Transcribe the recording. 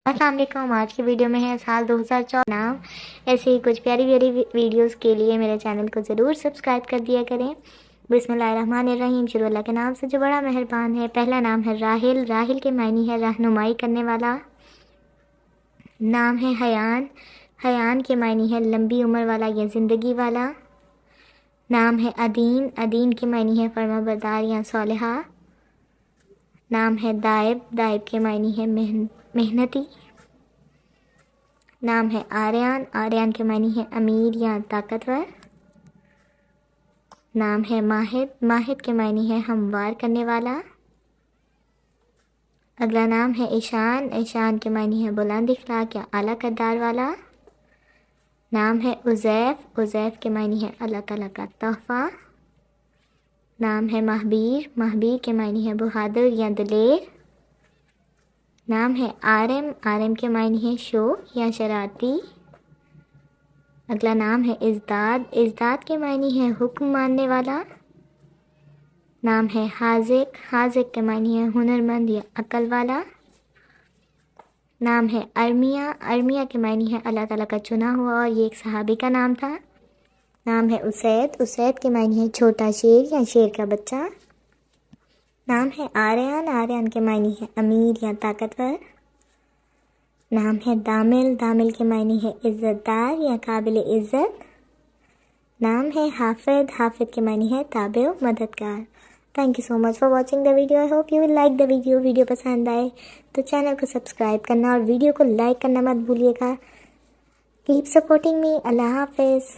السلام علیکم۔ آج کی ویڈیو میں ہے سال 2014 نام ایسے ہی کچھ پیاری پیاری ویڈیوز کے لیے میرے چینل کو ضرور سبسکرائب کر دیا کریں۔ بسم اللہ الرحمن الرحیم، شروع اللہ کے نام سے جو بڑا مہربان ہے۔ پہلا نام ہے راحل۔ راحل کے معنی ہے رہنمائی کرنے والا۔ نام ہے حیان۔ حیان کے معنی ہے لمبی عمر والا یا زندگی والا۔ نام ہے عدین۔ عدین کے معنی ہے فرما بردار یا صالحہ۔ نام ہے دائب۔ دائب کے معنی ہے محنتی۔ نام ہے آریان۔ آریان کے معنی ہے امیر یا طاقتور۔ نام ہے ماہد۔ ماہد کے معنی ہے ہموار کرنے والا۔ اگلا نام ہے ایشان۔ ایشان کے معنی ہے بلند اخلاق یا اعلیٰ کردار والا۔ نام ہے عزیف۔ عزیف کے معنی ہے اللہ تعالیٰ کا تحفہ۔ نام ہے مہبیر۔ مہبیر کے معنی ہے بہادر یا دلیر۔ نام ہے عارم۔ عارم کے معنی ہے شوق یا شرارتی۔ اگلا نام ہے ازداد۔ ازداد کے معنی ہے حکم ماننے والا۔ نام ہے حاذق۔ حاذق کے معنی ہے ہنرمند یا عقل والا۔ نام ہے ارمیہ۔ ارمیہ کے معنی ہے اللہ تعالیٰ کا چنا ہوا، اور یہ ایک صحابی کا نام تھا۔ نام ہے اسید۔ اسید کے معنی ہے چھوٹا شیر یا شیر کا بچہ۔ نام ہے آریان۔ آریان کے معنی ہے امیر یا طاقتور۔ نام ہے دامل۔ دامل کے معنی ہے عزت دار یا قابل عزت۔ نام ہے حافظ۔ حافظ کے معنی ہے تابع و مددگار۔ Thank you so much for watching the video. I hope you will like the video. Video پسند آئے تو چینل کو سبسکرائب کرنا اور ویڈیو کو لائک کرنا مت بھولیے گا۔ کیپ سپورٹنگ می۔ اللہ حافظ۔